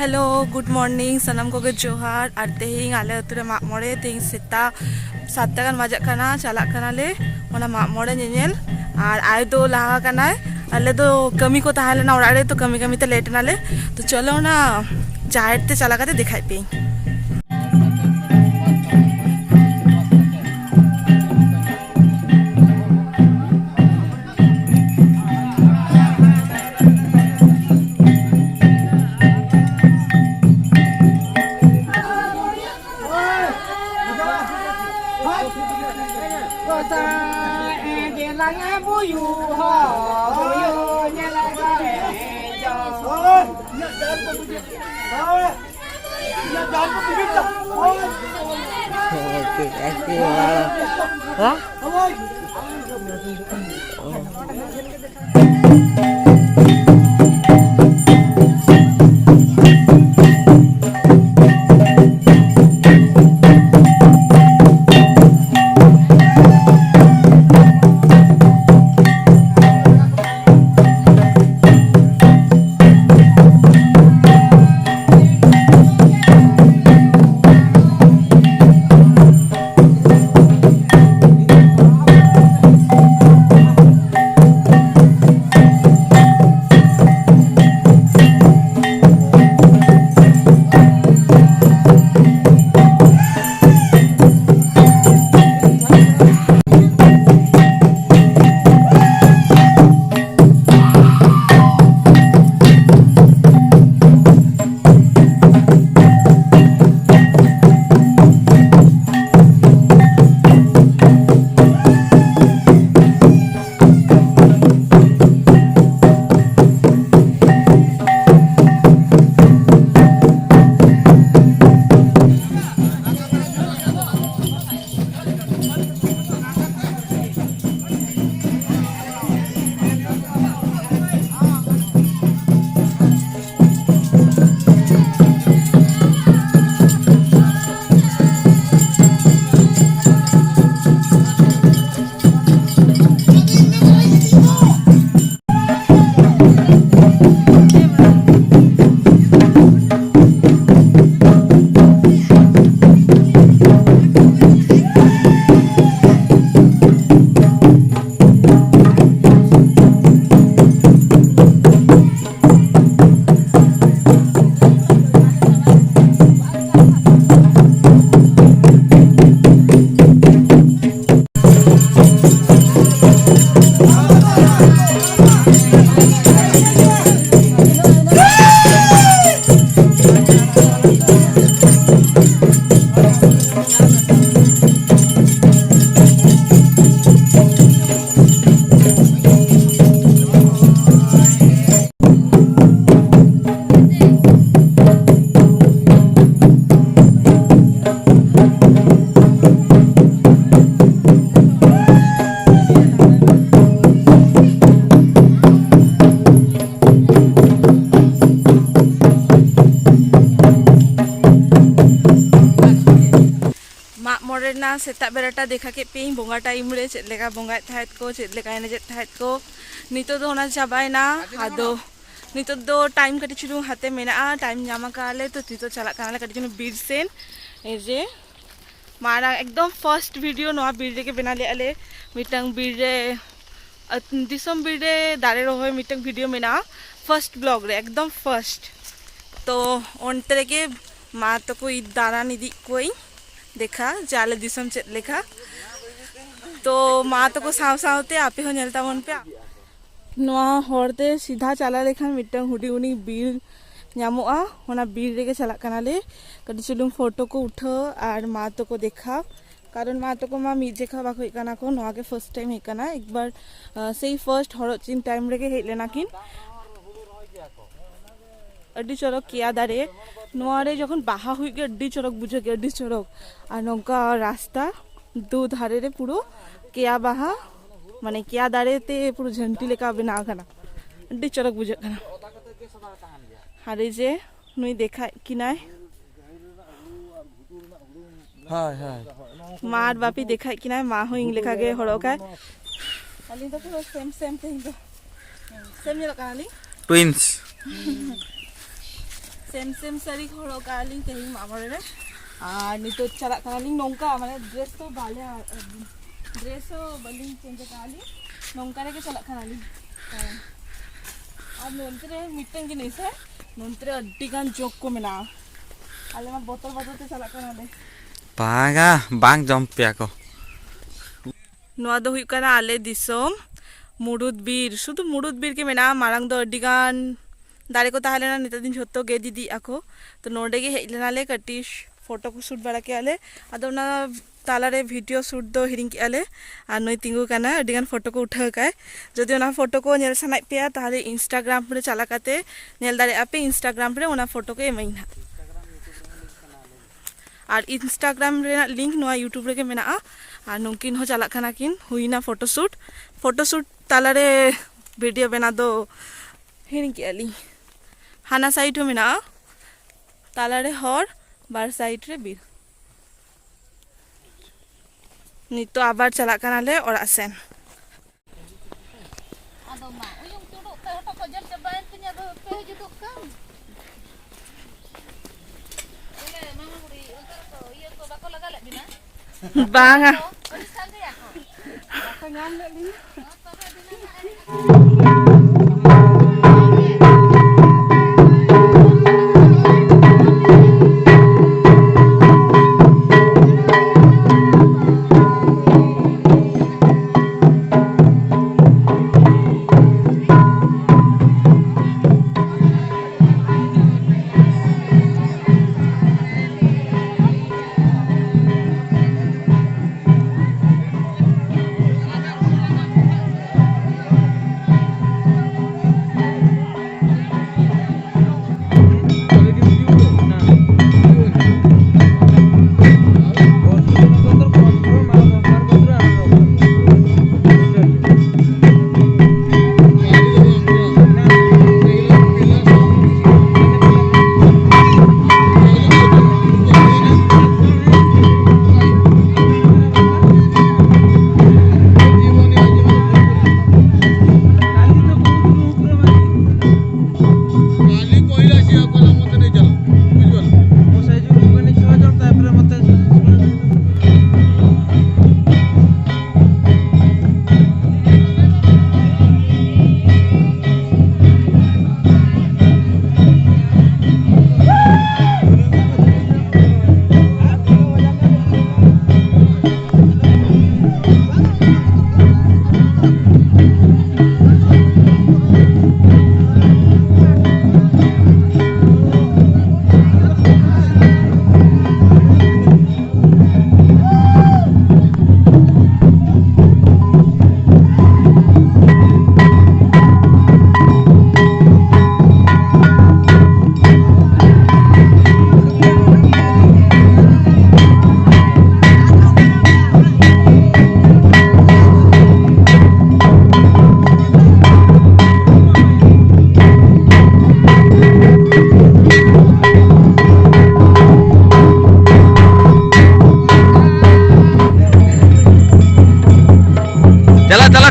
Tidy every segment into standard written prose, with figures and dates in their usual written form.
hello good morning सनम को जोहार और तेहिंग आले अतुरे महमore तेहिंग सेता 7 टा गान बजाग काना चालाग काना ले ओना महमore ñeñel और आय दो लाहा काना आले दो कमी को ताहे लेना ओड़ा रे तो कमी कमी ते लेट नाले तो चलो ना जाहिर ते चला काते दिखाई पे ना सेता बेराटा देखा के पे बोंगा टाइम रे चेदलेका बोंगा थायत को चेदलेका एनेजे थायत को नितो दो ना चाबायना आदो नितो दो टाइम कटी चुलु हाते मेना टाइम ᱧᱟᱢᱟ काले तो तितो चला काले कटी चुलु बीर सेन ए जे मारा एकदम फर्स्ट वीडियो नोआ बीर रे के बना ले आले मिटंग बीर रे दिसम बीर रे दारे रोय मिटंग वीडियो मेना फर्स्ट ब्लॉग रे एकदम फर्स्ट तो ओनते के मा तो कोई दारा निदि कोई देखा जाले दिसम चेत लेखा तो मा तो को साव सावते आपे हो नेलता मन पे नोआ होरते सीधा चला लेखान मिटंग हुडी उनी बीर ᱧᱟᱢᱚᱜᱼᱟ ओना बीर रे के चला कनाले कटी चुलुम फोटो को उठो और मा तो को देखा कारण मा तो को मा मी जेखा बाको हेकाना को नोआ के फर्स्ट टाइम हेकाना एक बार सेई फर्स्ट हरचिन टाइम रे के हेले नाकिन अड्डी चरक किया दारे नोआ रे जखन बाहा हुई के अड्डी चरक बुझे के अड्डी चरक और नौका रास्ता दो धारे रे पुरो किया बाहा माने किया दारे ते पुरो झंटी लेका बना काना अड्डी चरक बुझे काना हारे जे नुई देखा किनाय हाय हाय मार बापी देखा किनाय मा हो इंग लेखा गे हड़ोका अली तो पूरा सेम सेम थे तो सेम ये लगा ली ट्विंस सेम सेम साड़ी हॉरग कालिंग तेहिं मामरे रे और नितो चला कालिंग नोंका माने ड्रेस तो बाले ड्रेस तो बलिंग चेंज कालिंग नोंका रे के चला कालिंग और नोंतरे मिटन जिनिस है नोंतरे अड्डी गान जोक को मेना आले मा बोतल बोतल ते चला काले बागा बांग जंप पे को नोआ दो हुई कना आले दिसोम मुरुद बीर शुधु मुरुद बीर के मेना मारांग दो अड्डी गान दारे को ताहले ना निता दिन झोत्तो गे दीदी आको तो नोडे के हेजलेना ले कटिश फोटो को शूट बड़ा के आले आदो ना तालारे वीडियो शूट दो हिरिंग के आले आ नोई तिंगु काना अडिगान फोटो को उठा काय जदि ओना फोटो को नेल सनाय पे ताहले इंस्टाग्राम रे चला काते नेल दारे आपे इंस्टाग्राम रे ओना फोटो को एमैना और इंस्टाग्राम रे लिंक नोआ यूट्यूब रे के मेना आ नोंकिन हो चला खाना किन हुईना फोटोशूट तालारे वीडियो बना दो हिरिंग के आली हाना साइड हो मेना तालारे हर बार साइड रे बीर नितो आबार चला कानाले ओरा सेन आदो मा उयुं तुडुक ते हटो को जल चबायन तिnya दो पे जुदुक काम एले मामा गुडी उतर तो इयो तो बाको लगा ले बिना बांगा ओनी साल दे आको बाको नाम ले ली तबे बिना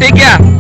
ठीक है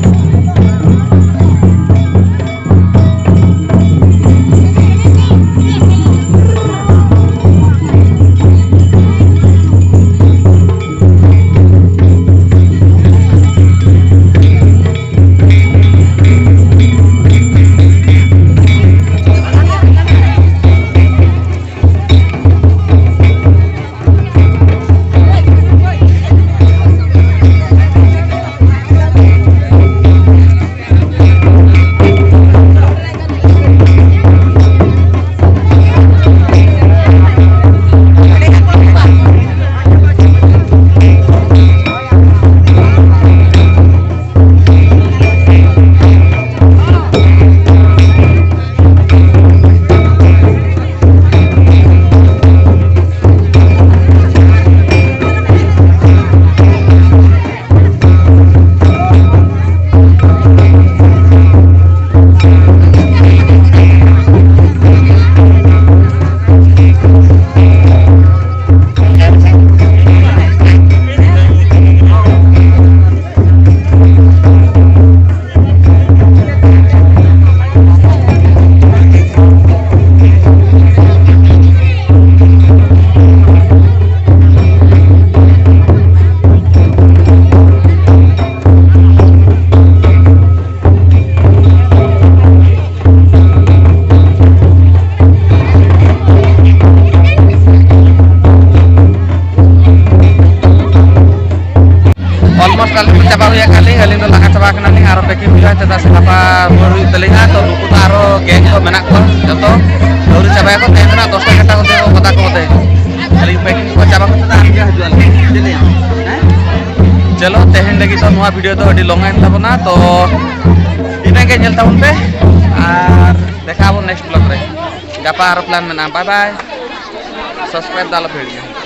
ऑलमोस्ट आलिंग चाबा हुई कालिंग आलिंग दो लगा चाबा कनालिंग आरो पैकिंग हुआ चेदा से गापा रुआर हुई तलिंगा तो रुकु तो आरो गैंग को मेना को जतो दौरी चाबा को तेहन ना 10 घंटा को देओ पता को दे आलिंग पैकिंग को चाबा को ता आलिंग हजु चलो तेहन लगी तो नोआ वीडियो तो अडी लॉन्ग आइन ताबना तो इना के नेल ताबन पे और देखा नेक्स्ट ब्लॉग रे गापा आरो प्लान मेना बाय बाय सब्सक्राइब दालो भिडियो